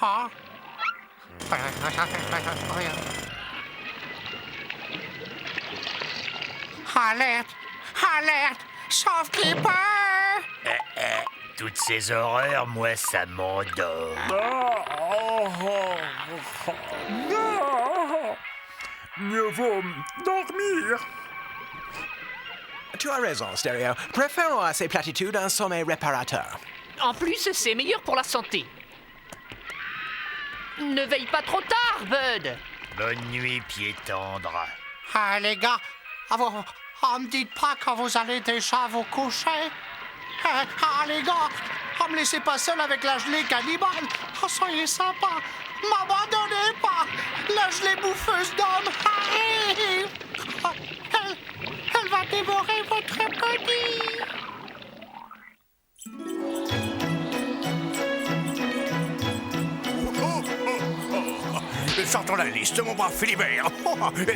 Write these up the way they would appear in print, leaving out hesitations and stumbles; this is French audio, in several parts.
Ah. Alerte! Alerte! Sauve-Clipper! Toutes ces horreurs, moi, ça m'endort. Mieux vaut dormir. Tu as raison, Stéréo. Préférons à ces platitudes un sommeil réparateur. En plus, c'est meilleur pour la santé. Ne veille pas trop tard, Bud. Bonne nuit, pied tendre. Ah, les gars, me dites pas quand vous allez déjà vous coucher. Les gars, me laissez pas seul avec la gelée cannibale. Soyez sympa. M'abandonnez pas. La gelée bouffeuse d'hommes arrive. Elle va dévorer votre petit. Sortons la liste, mon brave Philibert.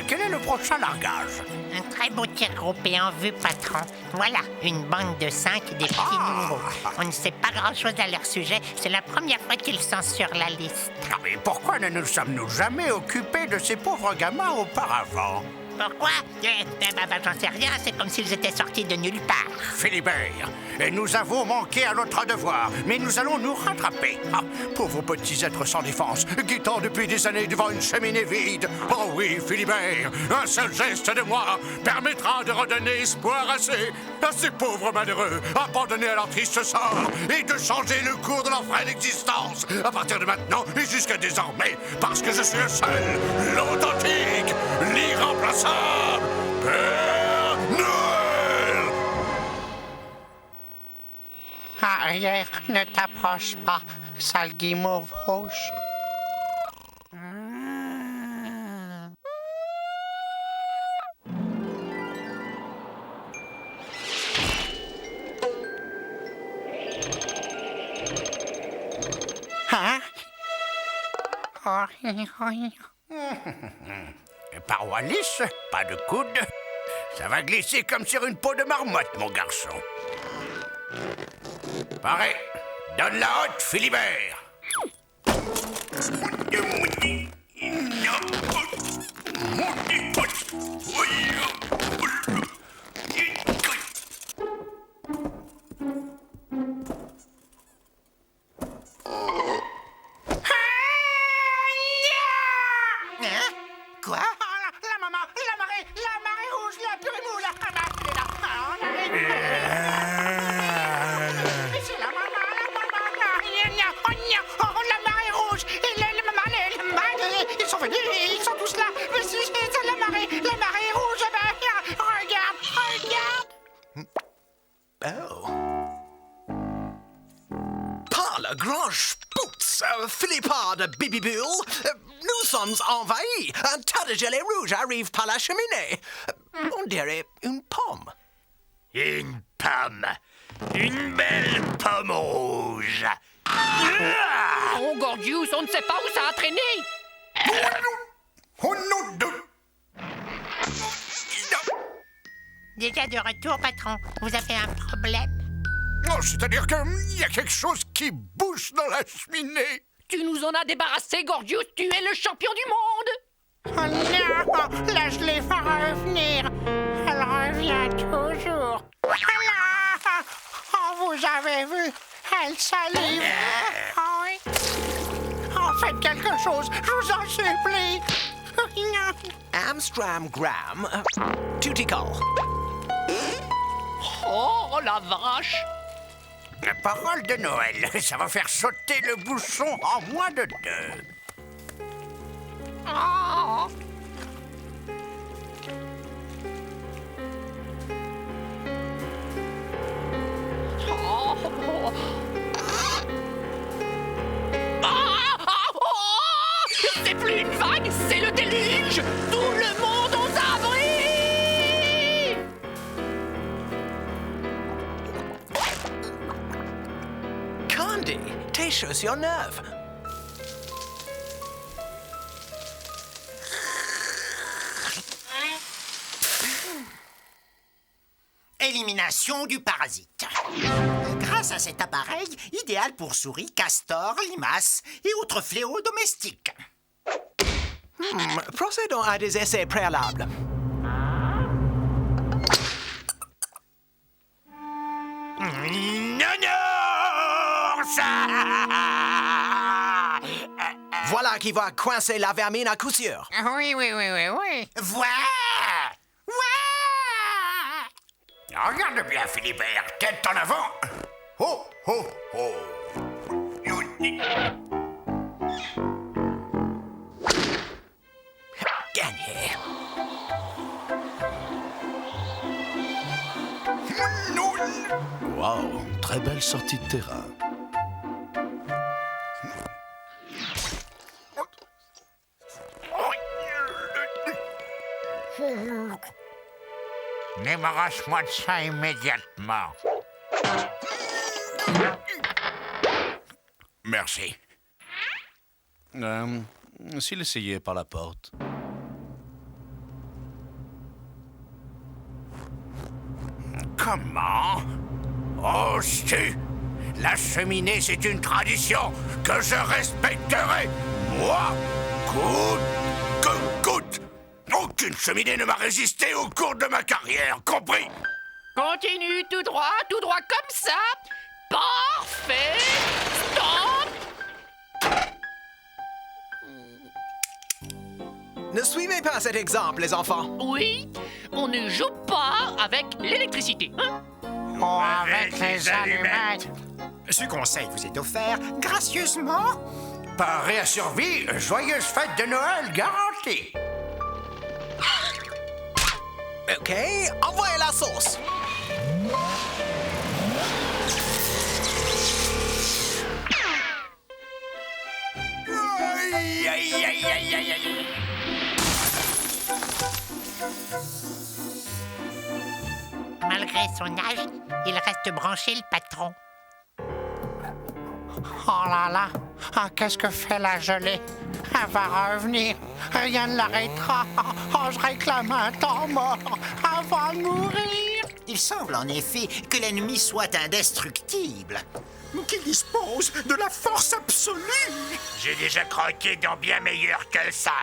Quel est le prochain largage? Un très beau tir groupé en vue, patron. Voilà, une bande de 5 des petits nouveaux. On ne sait pas grand-chose à leur sujet. C'est la première fois qu'ils sont sur la liste. Mais pourquoi ne nous sommes-nous jamais occupés de ces pauvres gamins auparavant? Pourquoi? J'en sais rien. C'est comme s'ils étaient sortis de nulle part. Philibert, nous avons manqué à notre devoir, mais nous allons nous rattraper. Pauvres petits êtres sans défense, guettant depuis des années devant une cheminée vide. Oh oui, Philibert, un seul geste de moi permettra de redonner espoir à ces pauvres malheureux, abandonnés à leur triste sort, et de changer le cours de leur frêle existence, à partir de maintenant et jusqu'à désormais, parce que je suis le seul, l'authentique, l'irremplaçable Père Noël! Arrière, ne t'approche pas, sale guimauve rouge. Hein? Parois lisse, pas de coude. Ça va glisser comme sur une peau de marmotte, mon garçon. Pareil, donne la haute, Philibert. Quoi? La marée rouge, la purée moule, la c'est la maman, la marée rouge, et la maman, ils sont venus, ils sont tous là, mais c'est la marée rouge, regarde. Oh. Par le grand spouts, Philippard de Bibi Bull, nous sommes envahis. Un tas de gelée rouge arrive par la cheminée. On dirait une pomme. Une pomme. Une belle pomme rouge. Oh, Gordius, on ne sait pas où ça a traîné. Oh non de... Déjà de retour, patron. Vous avez un problème? Oh, c'est-à-dire qu'il y a quelque chose qui bouge dans la cheminée. Tu nous en as débarrassé, Gordius. Tu es le champion du monde. Oh non, la gelée va revenir. Elle revient toujours. Allah! Oh, vous avez vu? Elle salive. Oh oui. Oh, faites quelque chose, je vous en supplie. Amstram Graham, Tutical. Oh, la vache. La parole de Noël, ça va faire sauter le bouchon en moins de 2. Oh. Oh. C'est plus une vague, c'est le déluge. Tout le monde aux abris. Candy, tes chaussures neuves. Élimination du parasite. Grâce à cet appareil, idéal pour souris, castors, limaces et autres fléaux domestiques. Procédons à des essais préalables. Voilà qui va coincer la vermine à coup sûr. Oui. Voilà! Regarde bien, Philibert, tête en avant. Oh, oh, oh. Gagné. Waouh, très belle sortie de terrain. Débarrasse-moi de ça immédiatement. Merci. S'il essayait par la porte. Comment? Oh, Stu! La cheminée, c'est une tradition que je respecterai. Moi, coûte que coûte. Aucune cheminée ne m'a résisté au cours de ma carrière, compris? Continue tout droit comme ça. Parfait. Stop. Ne suivez pas cet exemple, les enfants. Oui, on ne joue pas avec l'électricité, hein? Oh, avec les allumettes. Ce conseil vous est offert gracieusement Par Réassurvie, joyeuse fête de Noël garantie. OK, envoyez la sauce. Aïe, aïe, aïe, aïe, aïe, aïe. Malgré son âge, il reste branché, le patron. Oh là là, qu'est-ce que fait la gelée? Elle va revenir, rien ne l'arrêtera. Oh, je réclame un temps mort, elle va mourir. Il semble en effet que l'ennemi soit indestructible. Qu'il dispose de la force absolue. J'ai déjà croqué dans bien meilleur que ça.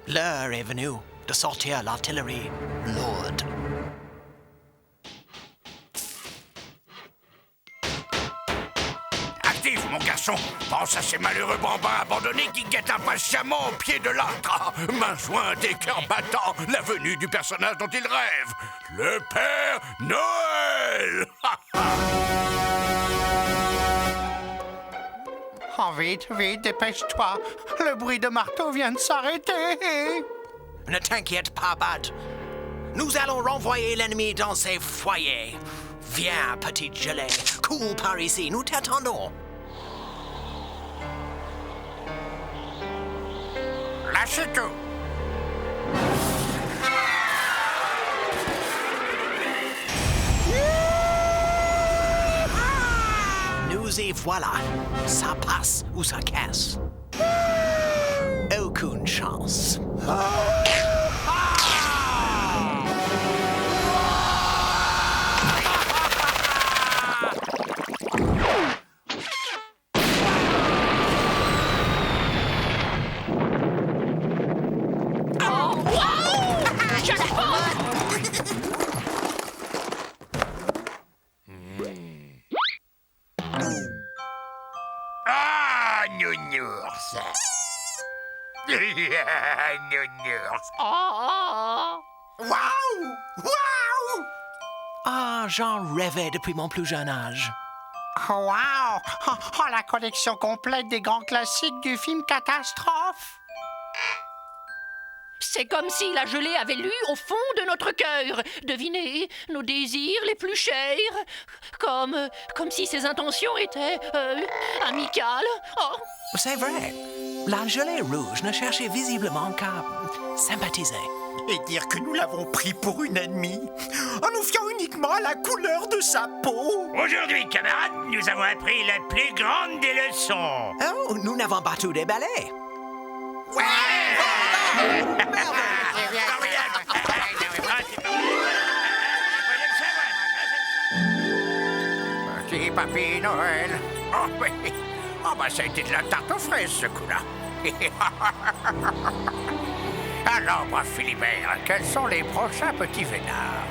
L'heure est venue de sortir l'artillerie lourde. Active, mon garçon. Pense à ces malheureux bambins abandonnés qui guettent impatiemment au pied de l'âtre. Main jointe et cœur battant, la venue du personnage dont ils rêvent. Le Père Noël. Oh, vite, vite, dépêche-toi. Le bruit de marteau vient de s'arrêter. Ne t'inquiète pas, Bud. Nous allons renvoyer l'ennemi dans ses foyers. Viens, petite gelée. Cours par ici, nous t'attendons. Lâchez tout. Nous y voilà. Ça passe ou ça casse. Aucune chance. Ah, nounours. Nounours. Oh. Waouh! Waouh! Ah, j'en rêvais depuis mon plus jeune âge. Oh, wow! Oh, la collection complète des grands classiques du film Catastrophe. C'est comme si la gelée avait lu au fond de notre cœur. Devinez, nos désirs les plus chers. Comme si ses intentions étaient amicales. Oh. C'est vrai. La gelée rouge ne cherchait visiblement qu'à sympathiser. Et dire que nous l'avons pris pour une ennemie, en nous fiant uniquement à la couleur de sa peau. Aujourd'hui, camarades, nous avons appris la plus grande des leçons. Oh, nous n'avons pas tout déballé. papy Noël. Oh oui. Ah bah ça a été de la tarte aux fraises ce coup-là. Alors, moi, Philibert, quels sont les prochains petits vénards?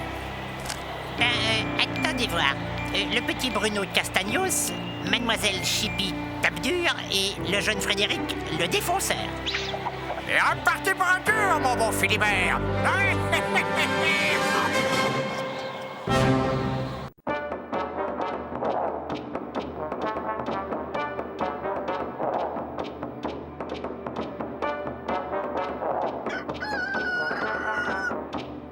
Attendez voir. Le petit Bruno Castagnos, Mademoiselle Chippy Tape-Dur et le jeune Frédéric le Défonceur. Et reparti pour un tour, mon bon Philibert.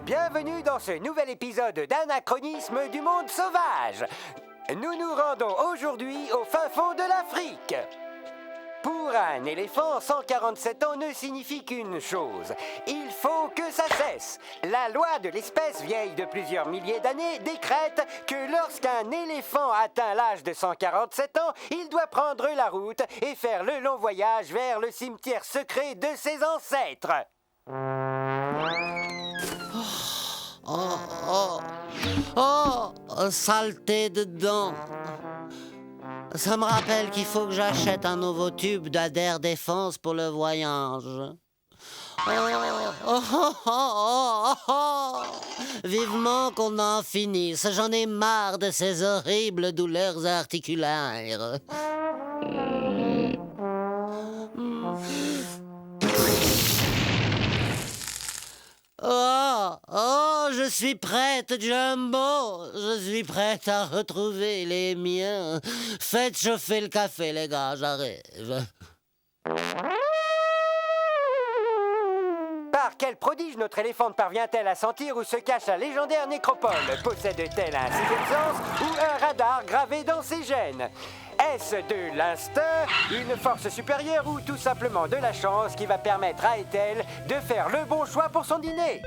Bienvenue dans ce nouvel épisode d'Anachronisme du monde sauvage. Nous nous rendons aujourd'hui au fin fond de l'Afrique. Pour un éléphant, 147 ans ne signifie qu'une chose. Il faut que ça cesse. La loi de l'espèce, vieille de plusieurs milliers d'années, décrète que lorsqu'un éléphant atteint l'âge de 147 ans, il doit prendre la route et faire le long voyage vers le cimetière secret de ses ancêtres. Saleté dedans. Ça me rappelle qu'il faut que j'achète un nouveau tube d'Adair Défense pour le voyage. Vivement qu'on en finisse. J'en ai marre de ces horribles douleurs articulaires. Je suis prête, Jumbo. Je suis prête à retrouver les miens. Faites chauffer le café, les gars, j'arrive. Par quel prodige notre éléphante parvient-elle à sentir où se cache la légendaire nécropole? Possède-t-elle un sixième sens ou un radar gravé dans ses gènes? Est-ce de l'instinct, une force supérieure ou tout simplement de la chance qui va permettre à Ethel de faire le bon choix pour son dîner?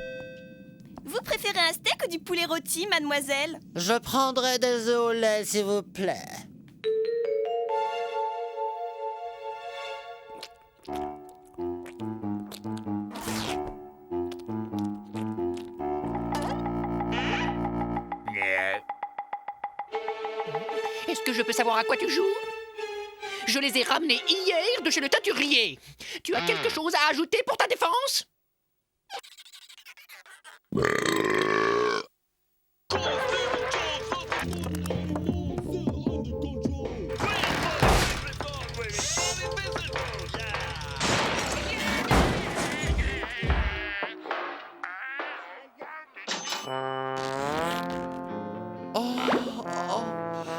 Vous préférez un steak ou du poulet rôti, mademoiselle? Je prendrai des œufs au lait, s'il vous plaît. Est-ce que je peux savoir à quoi tu joues? Je les ai ramenés hier de chez le teinturier. Tu as quelque chose à ajouter pour ta défense?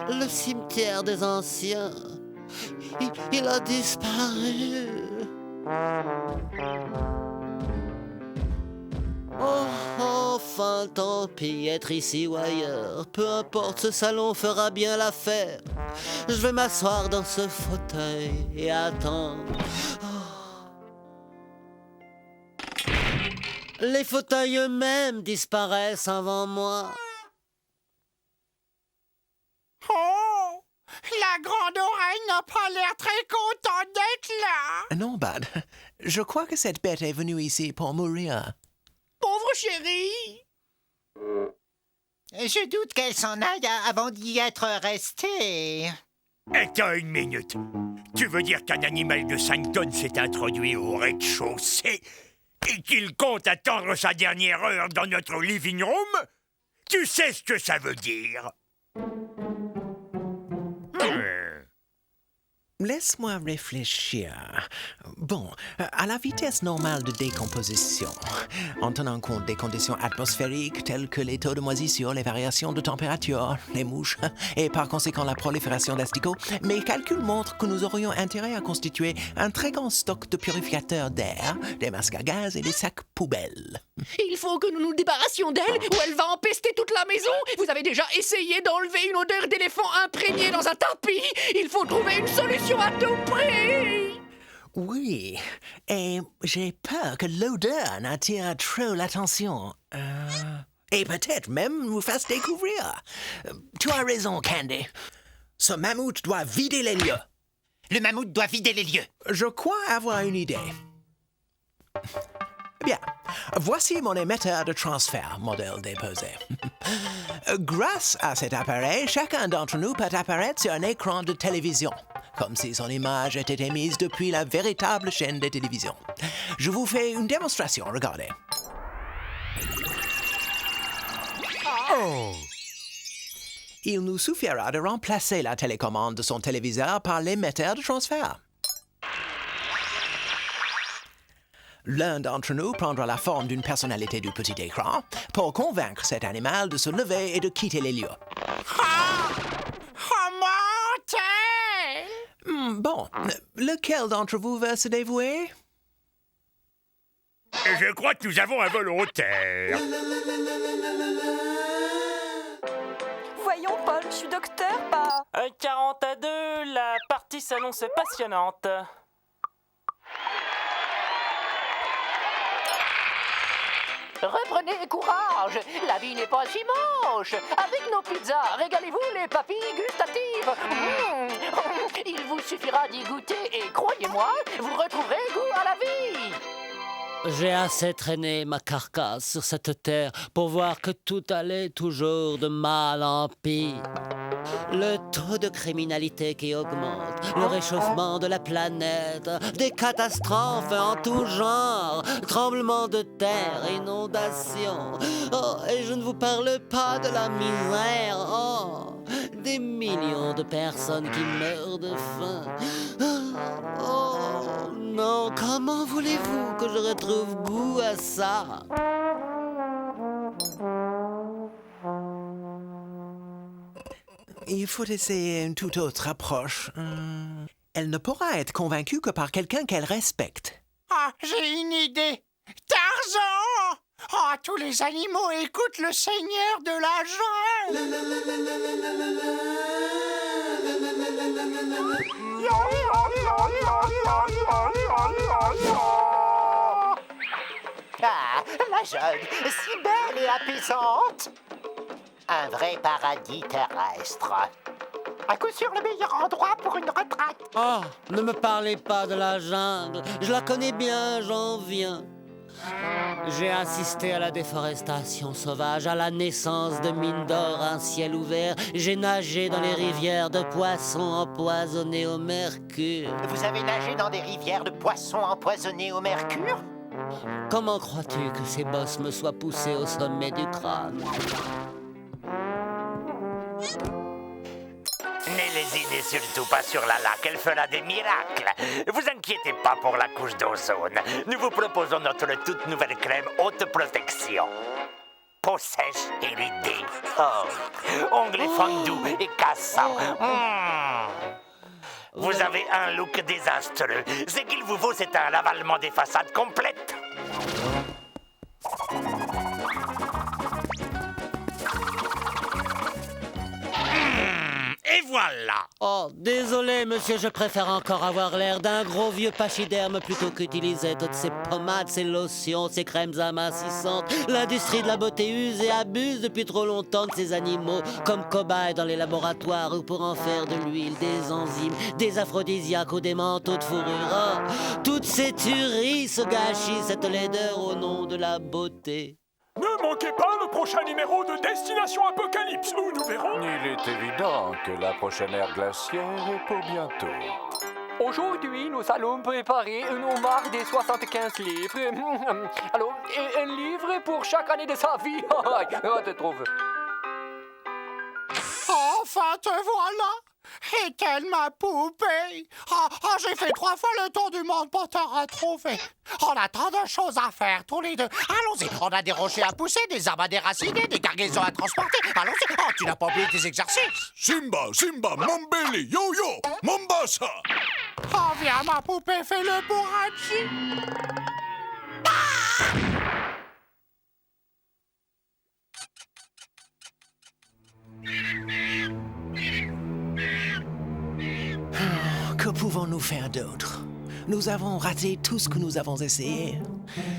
Le cimetière des anciens. Il a disparu. Enfin, tant pis, être ici ou ailleurs. Peu importe, ce salon fera bien l'affaire. Je vais m'asseoir dans ce fauteuil et attendre. Les fauteuils eux-mêmes disparaissent avant moi. Oh! La grande oreille n'a pas l'air très contente d'être là! Non, Bud. Je crois que cette bête est venue ici pour mourir. Pauvre chérie! Je doute qu'elle s'en aille avant d'y être restée. Attends une minute. Tu veux dire qu'un animal de 5 tonnes s'est introduit au rez-de-chaussée et qu'il compte attendre sa dernière heure dans notre living room? Tu sais ce que ça veut dire? Laisse-moi réfléchir. Bon, à la vitesse normale de décomposition, en tenant compte des conditions atmosphériques telles que les taux de moisissure, les variations de température, les mouches et par conséquent la prolifération d'asticots, mes calculs montrent que nous aurions intérêt à constituer un très grand stock de purificateurs d'air, des masques à gaz et des sacs poubelles. Il faut que nous nous débarrassions d'elle ou elle va empester toute la maison. Vous avez déjà essayé d'enlever une odeur d'éléphant imprégnée dans un tapis. Il faut trouver une solution à tout prix. Oui, et j'ai peur que l'odeur n'attire trop l'attention. Et peut-être même nous fasse découvrir. Tu as raison, Candy. Ce mammouth doit vider les lieux. Le mammouth doit vider les lieux. Je crois avoir une idée. Bien. Voici mon émetteur de transfert, modèle déposé. Grâce à cet appareil, chacun d'entre nous peut apparaître sur un écran de télévision, comme si son image était émise depuis la véritable chaîne de télévision. Je vous fais une démonstration, regardez. Il nous suffira de remplacer la télécommande de son téléviseur par l'émetteur de transfert. L'un d'entre nous prendra la forme d'une personnalité du petit écran pour convaincre cet animal de se lever et de quitter les lieux. Bon, lequel d'entre vous veut se dévouer? Je crois que nous avons un volontaire. Voyons, Paul, je suis docteur, pas... 40 à 2, la partie s'annonce passionnante. Reprenez courage, la vie n'est pas si moche. Avec nos pizzas, régalez-vous les papilles gustatives. Il vous suffira d'y goûter et croyez-moi, vous retrouverez goût à la vie. J'ai assez traîné ma carcasse sur cette terre pour voir que tout allait toujours de mal en pire. Le taux de criminalité qui augmente, le réchauffement de la planète, des catastrophes en tout genre, tremblements de terre, inondations. Oh, et je ne vous parle pas de la misère. Oh, des millions de personnes qui meurent de faim. Oh, non, comment voulez-vous que je retrouve goût à ça? Il faut essayer une toute autre approche. Elle ne pourra être convaincue que par quelqu'un qu'elle respecte. Ah, j'ai une idée. Tarzan! Ah, tous les animaux écoutent le seigneur de la jungle. Ah, la jungle, si belle et apaisante. Un vrai paradis terrestre. À coup sûr le meilleur endroit pour une retraite. Oh, ne me parlez pas de la jungle. Je la connais bien, j'en viens. J'ai assisté à la déforestation sauvage, à la naissance de mines d'or, un ciel ouvert. J'ai nagé dans les rivières de poissons empoisonnés au mercure. Vous avez nagé dans des rivières de poissons empoisonnés au mercure? Comment crois-tu que ces bosses me soient poussés au sommet du crâne? Ne lésinez surtout pas sur la laque, elle fera des miracles. Vous inquiétez pas pour la couche d'ozone. Nous vous proposons notre toute nouvelle crème haute protection. Peau sèche et ridée. Oh, ongles fondus et cassants. Vous avez un look désastreux. Ce qu'il vous faut, c'est un ravalement des façades complètes. Et voilà! Oh, désolé, monsieur, je préfère encore avoir l'air d'un gros vieux pachyderme plutôt qu'utiliser toutes ces pommades, ces lotions, ces crèmes amincissantes. L'industrie de la beauté use et abuse depuis trop longtemps de ces animaux comme cobayes dans les laboratoires ou pour en faire de l'huile, des enzymes, des aphrodisiaques ou des manteaux de fourrure. Oh, toutes ces tueries se gâchissent cette laideur au nom de la beauté. Ne manquez pas le prochain numéro de Destination Apocalypse, où nous verrons... Il est évident que la prochaine ère glaciaire est pour bientôt. Aujourd'hui, nous allons préparer une homard des 75 livres. Alors, un livre pour chaque année de sa vie. On te trouve. Enfin, te voilà! Est-elle ma poupée? J'ai fait 3 fois le tour du monde pour te retrouver. On a tant de choses à faire, tous les deux. Allons-y, on a des rochers à pousser, des arbres à déraciner, des cargaisons à transporter. Allons-y, tu n'as pas oublié tes exercices. Simba, Mambeli, Yo-Yo, Mombasa. Viens, ma poupée, fais le bourrachi. Que pouvons-nous faire d'autre? Nous avons raté tout ce que nous avons essayé.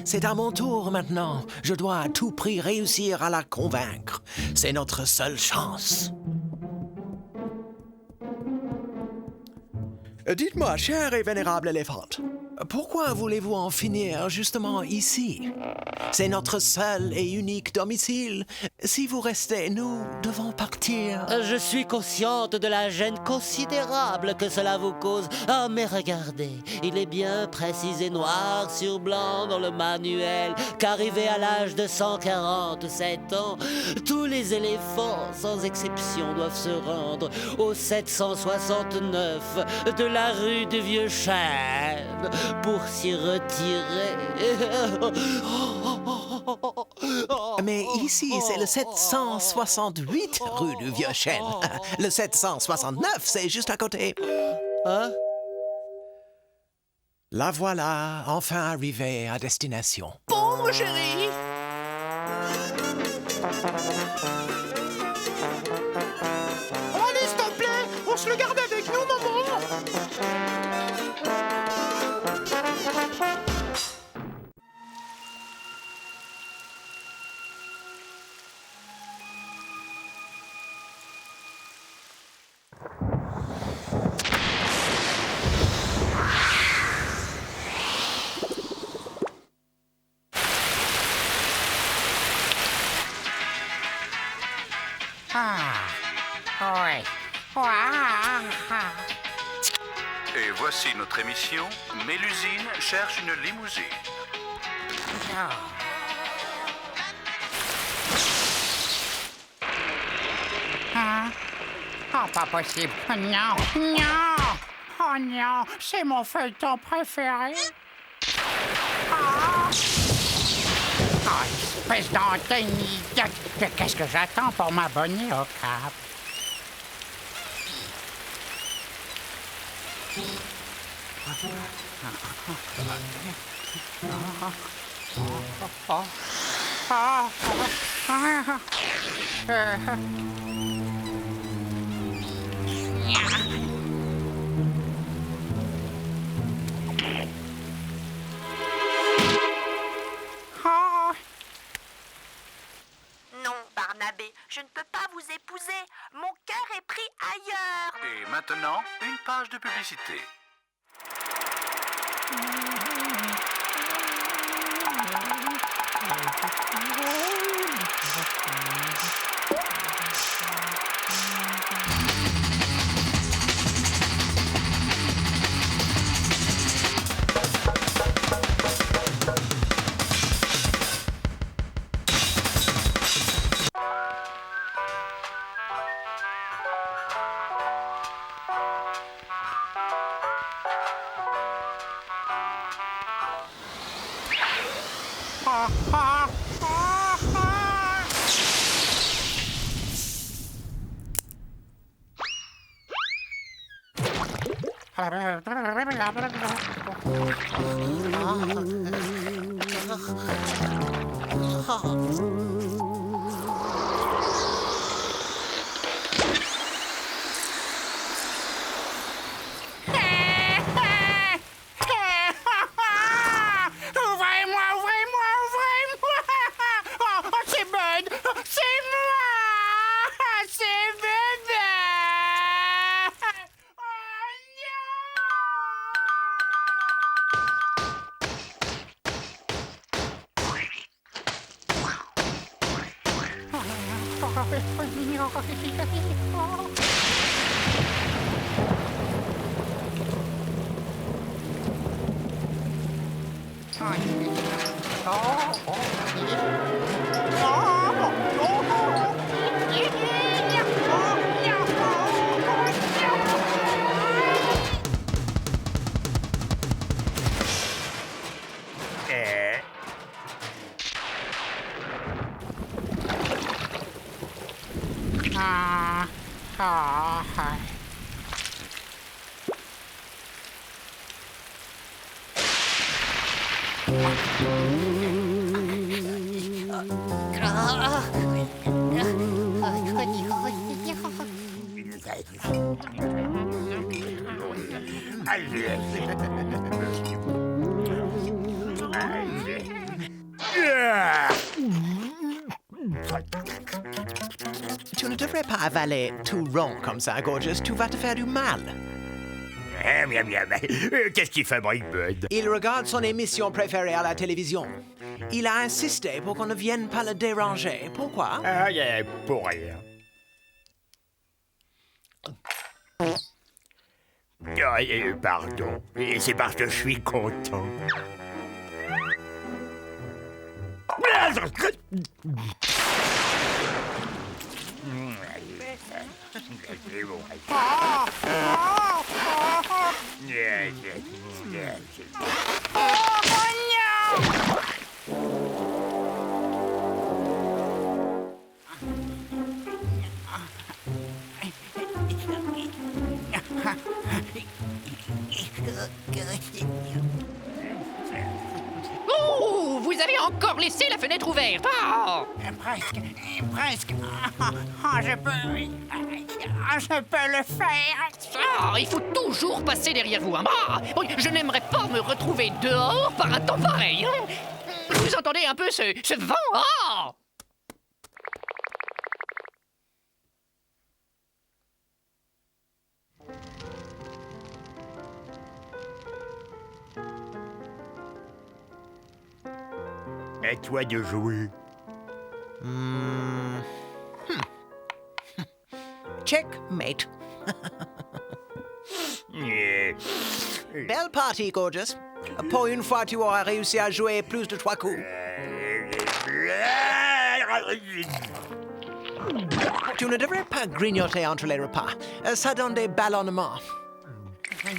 C'est à mon tour maintenant. Je dois à tout prix réussir à la convaincre. C'est notre seule chance. Dites-moi, cher et vénérable éléphante, Pourquoi voulez-vous en finir justement ici? C'est notre seul et unique domicile. Si vous restez, nous devons partir. Je suis consciente de la gêne considérable que cela vous cause. Ah, mais regardez, il est bien précisé noir sur blanc dans le manuel qu'arrivé à l'âge de 147 ans, tous les éléphants, sans exception, doivent se rendre au 769 de la rue du Vieux Chêne pour s'y retirer. Mais ici, c'est le 768 rue du Vieux Chêne. Le 769, c'est juste à côté. Hein? La voilà, enfin arrivée à destination. Bon, mon chéri. Oh, allez, s'il te plaît, on se le garde avec nous, maman. Ouais. Et voici notre émission. Mélusine cherche une limousine. Hein? Oh, pas possible. Non, non. Oh non, c'est mon feuilleton préféré. Oh, espèce d'antenne idiote. Qu'est-ce que j'attends pour m'abonner au câble? Non, Barnabé, je ne peux pas vous épouser. Mon cœur est pris ailleurs. Et maintenant, une page de publicité. Tu ne devrais pas avaler tout rond comme ça, Gorgeous. Tu vas te faire du mal. Miam, miam. Qu'est-ce qu'il fabrique, Bud? Il regarde son émission préférée à la télévision. Il a insisté pour qu'on ne vienne pas le déranger. Pourquoi? Pour rien. Pardon. C'est parce que je suis content. Oh, vous avez encore laissé la fenêtre ouverte. Ah! Presque. Je peux le faire. Ah, il faut toujours passer derrière vous. Hein. Ah, oui, je n'aimerais pas me retrouver dehors par un temps pareil. Hein. Vous entendez un peu ce vent? Ah! À toi de jouer. Checkmate. Belle partie, Gorgeous. Pour une fois, tu auras réussi à jouer plus de 3 coups. Tu ne devrais pas grignoter entre les repas. Ça donne des ballonnements. Mon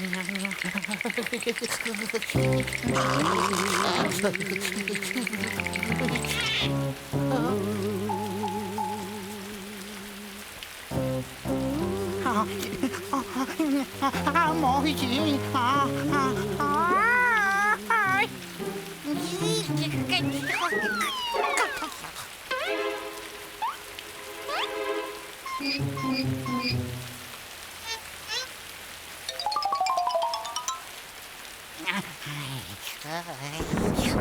Dieu.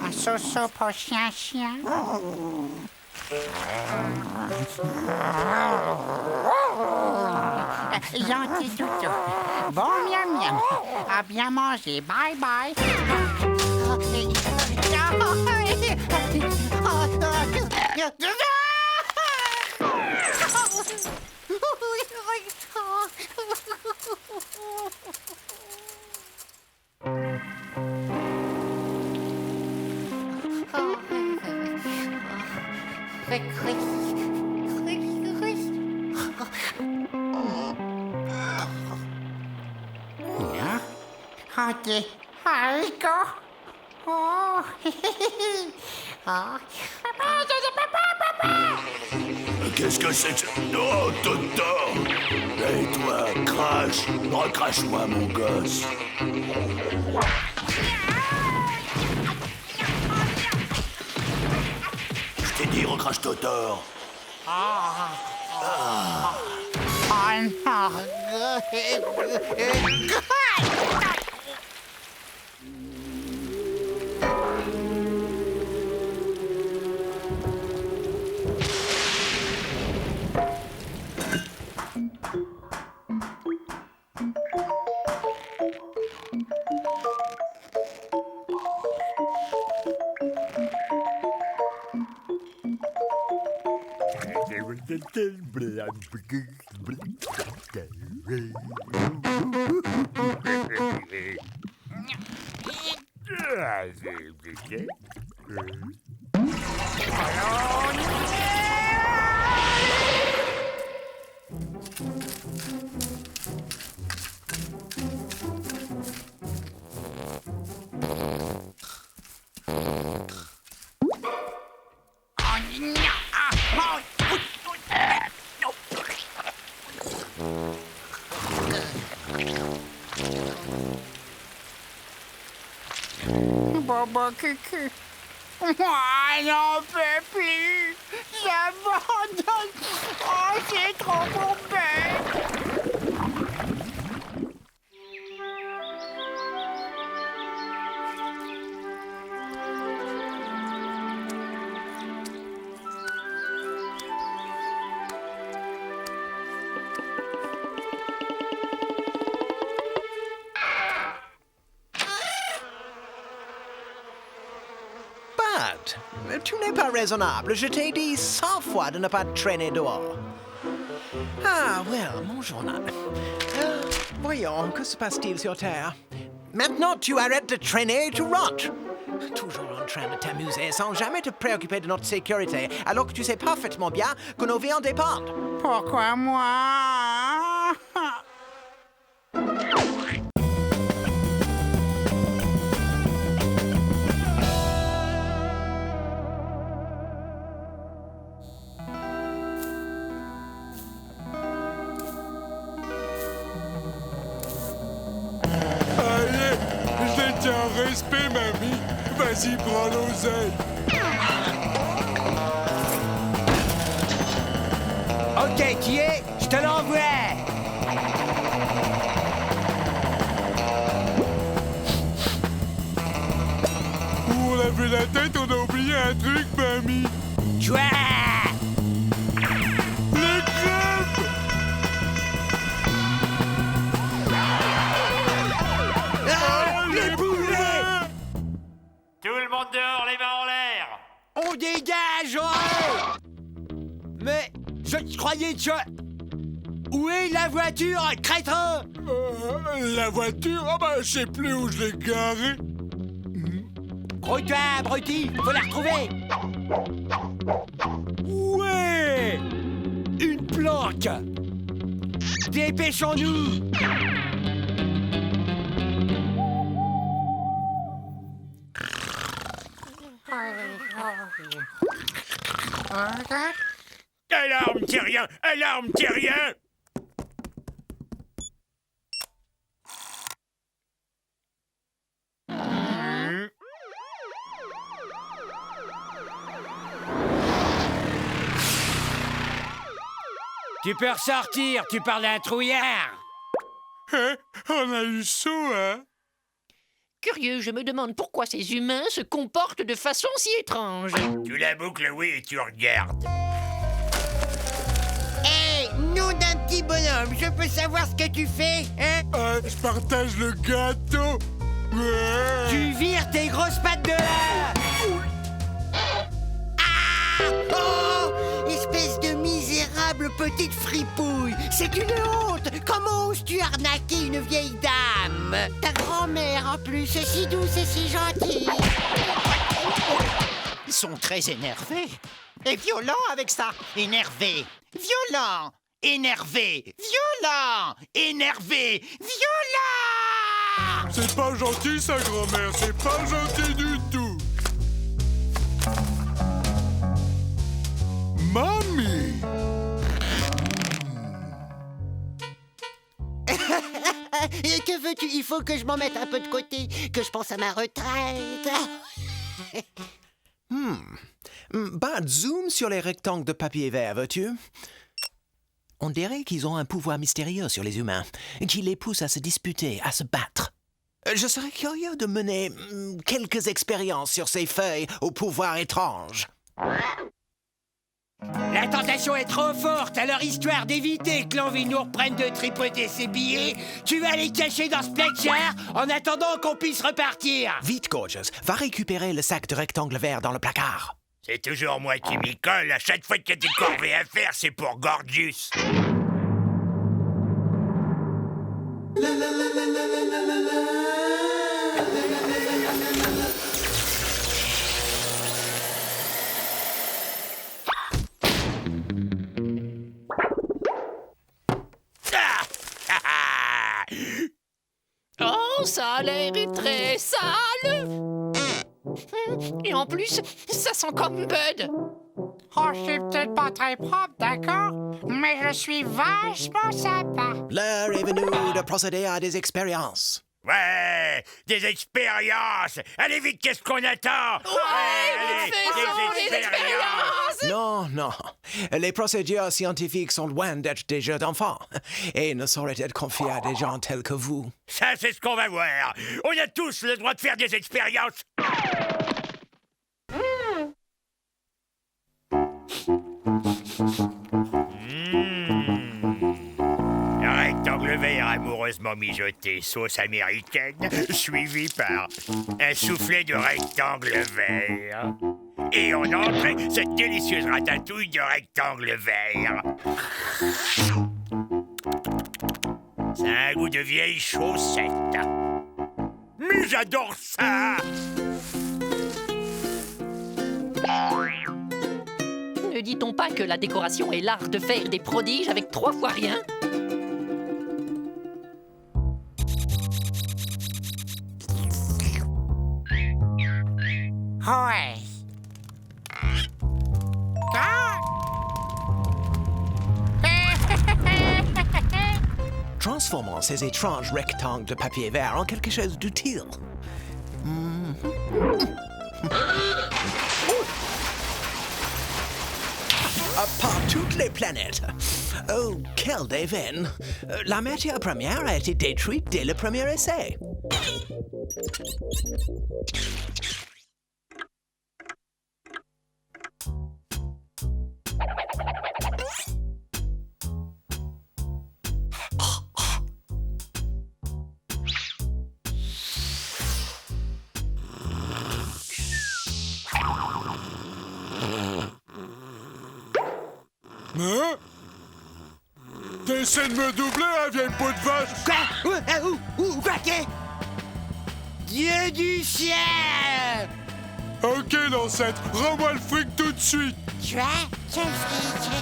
Un soso pour chien. Gentil toutou. Bon miam miam. À bien manger. Bye bye. Qu'est-ce que c'est que ça? Oh, Totor! Et toi, crache! Recrache-moi, mon gosse! Je t'ai dit, recrache Totor! Bobo Cucu. Moi, j'en peux plus. J'abandonne. Oh, c'est trop bête. tu n'es pas raisonnable. Je t'ai dit 100 fois de ne pas traîner dehors. Ah, well, mon journal. Voyons, que se passe-t-il sur Terre? Maintenant, tu arrêtes de traîner et tu rentres. Toujours en train de t'amuser sans jamais te préoccuper de notre sécurité, alors que tu sais parfaitement bien que nos vies en dépendent. Pourquoi moi? Allez, je te tiens en respect, mamie. Vas-y, prends l'oseille. Ok, qui est? Je te l'envoie. On a vu la tête, on a oublié un truc, mamie. Jouer. Les crêpes. Les poulets. Tout le monde dehors, les mains en l'air. On dégage, ouais. Mais je croyais que... Où est la voiture, crétin? La voiture? Ah bah, je sais plus où je l'ai garée. Gros-toi, abruti, faut la retrouver. Ouais. Une planque. Dépêchons-nous. Alarme, Thérien! Alarme, Thérien! Tu peux ressortir, tu parles d'un trouillard. Hein? On a eu chaud, hein? Curieux, je me demande pourquoi ces humains se comportent de façon si étrange. Tu la boucles, oui, et tu regardes. Hé, nom d'un petit bonhomme, je peux savoir ce que tu fais, hein? Je partage le gâteau. Ouais. Tu vires tes grosses pattes de là. Ah! Oh! Espèce de misérable petite fripouille! C'est une honte! Comment oses-tu arnaquer une vieille dame? Ta grand-mère, en plus, c'est si douce et si gentille! Ils sont très énervés. Et violents avec ça. Énervés. Violents. Énervés. Violents. Énervés. Violents. C'est pas gentil, ça, grand-mère. C'est pas gentil du tout. Mamie. Que veux-tu? Il faut que je m'en mette un peu de côté, que je pense à ma retraite. Bah, zoom sur les rectangles de papier vert, veux-tu? On dirait qu'ils ont un pouvoir mystérieux sur les humains, qui les pousse à se disputer, à se battre. Je serais curieux de mener quelques expériences sur ces feuilles au pouvoir étrange. La tentation est trop forte, alors histoire d'éviter que l'envie nous reprenne de tripoter ses billets, tu vas les cacher dans ce placard en attendant qu'on puisse repartir. Vite, Gorgeous, va récupérer le sac de rectangle vert dans le placard. C'est toujours moi qui m'y colle. À chaque fois qu'il y a des corvées à faire, c'est pour Gorgeous. Oh, ça a l'air très sale! Et en plus, ça sent comme Bud. Oh, je suis peut-être pas très propre, d'accord? Mais je suis vachement sympa. L'heure est venue de procéder à des expériences. Ouais, des expériences. Allez vite, qu'est-ce qu'on attend? Ouais, faisons des expériences. Non, non. Les procédures scientifiques sont loin d'être des jeux d'enfants et ne sauraient être confiées à des gens tels que vous. Ça, c'est ce qu'on va voir. On a tous le droit de faire des expériences. Rectangle vert amoureusement mijoté, sauce américaine, suivi par un soufflet de rectangle vert. Et en entrée, cette délicieuse ratatouille de rectangle vert. Ça a un goût de vieille chaussette. Mais j'adore ça! Ne dit-on pas que la décoration est l'art de faire des prodiges avec 3 fois rien? Ouais. Transformons ces étranges rectangles de papier vert en quelque chose d'utile. Par toutes les planètes. Oh, quel dévein! La matière première a été détruite dès le premier essai. Hein? T'essaies de me doubler, hein, vieille peau de vache? Quoi? Quoi qu'est? Dieu du ciel! Ok, l'ancêtre, rends-moi le fric tout de suite! Tu as? Quel fric?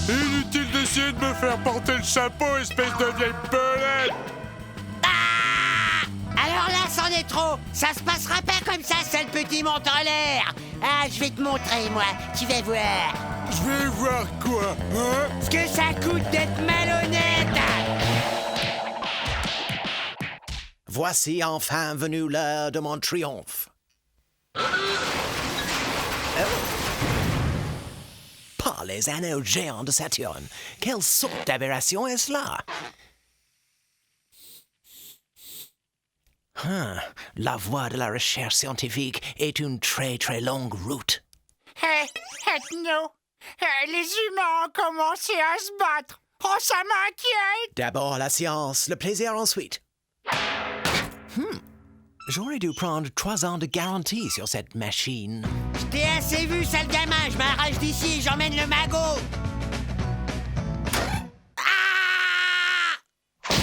Inutile d'essayer de me faire porter le chapeau, espèce de vieille belette! Alors là, c'en est trop. Ça se passera pas comme ça, sale petit monte en l'air. Ah, je vais te montrer, moi. Tu vas voir. Je vais voir quoi, hein? Ce que ça coûte d'être malhonnête. Voici enfin venu l'heure de mon triomphe. Par les anneaux géants de Saturne, quelle sorte d'aberration est-ce là? La voie de la recherche scientifique est une très très longue route. Nous, les humains ont commencé à se battre. Oh, ça m'inquiète. D'abord la science, le plaisir ensuite. J'aurais dû prendre 3 ans de garantie sur cette machine. Je t'ai assez vu, sale gamin. Je m'arrache d'ici et j'emmène le magot. Ah!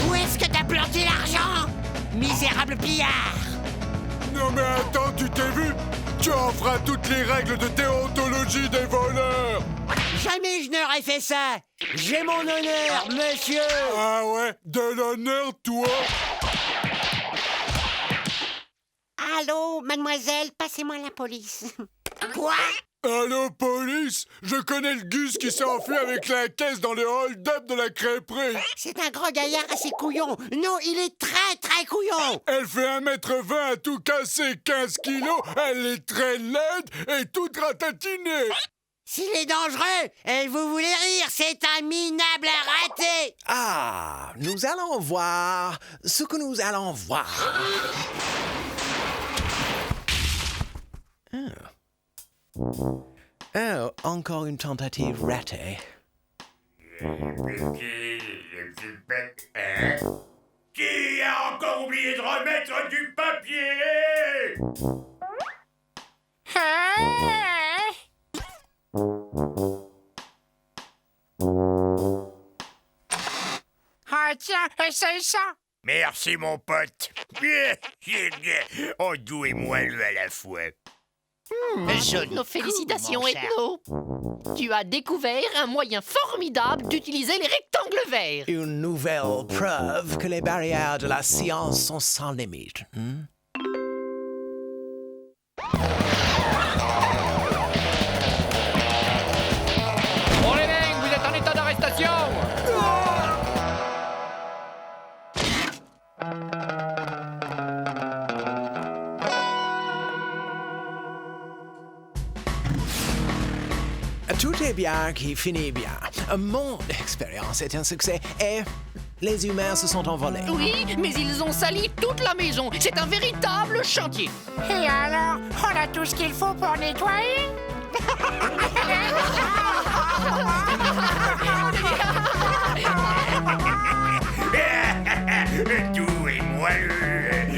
Où est-ce que t'as planté l'argent? Misérable pillard! Non mais attends, tu t'es vu? Tu enfreins toutes les règles de déontologie des voleurs! Jamais je n'aurais fait ça! J'ai mon honneur, monsieur! Ah ouais? De l'honneur, toi? Allô, mademoiselle, passez-moi la police. Quoi? Allô, police? Je connais le Gus qui s'est enfui avec la caisse dans le hold-up de la crêperie. C'est un gros gaillard assez couillon. Non, il est très, très couillon. Elle fait 1m20 à tout casser, 15 kilos. Elle est très laide et toute ratatinée. S'il est dangereux, vous voulez rire, c'est un minable raté. Ah, nous allons voir ce que nous allons voir. Oh, encore une tentative ratée. Qui a encore oublié de remettre du papier? Ah tiens, essaye ça. Merci, mon pote. Oh, doux et moelleux à la fois. Nos félicitations, Ethno. Tu as découvert un moyen formidable d'utiliser les rectangles verts. Une nouvelle preuve que les barrières de la science sont sans limite. Bon les mecs, vous êtes en état d'arrestation. Tout est bien qui finit bien. Mon expérience est un succès et les humains se sont envolés. Oui, mais ils ont sali toute la maison. C'est un véritable chantier. Et alors, on a tout ce qu'il faut pour nettoyer? Doux et moelleux.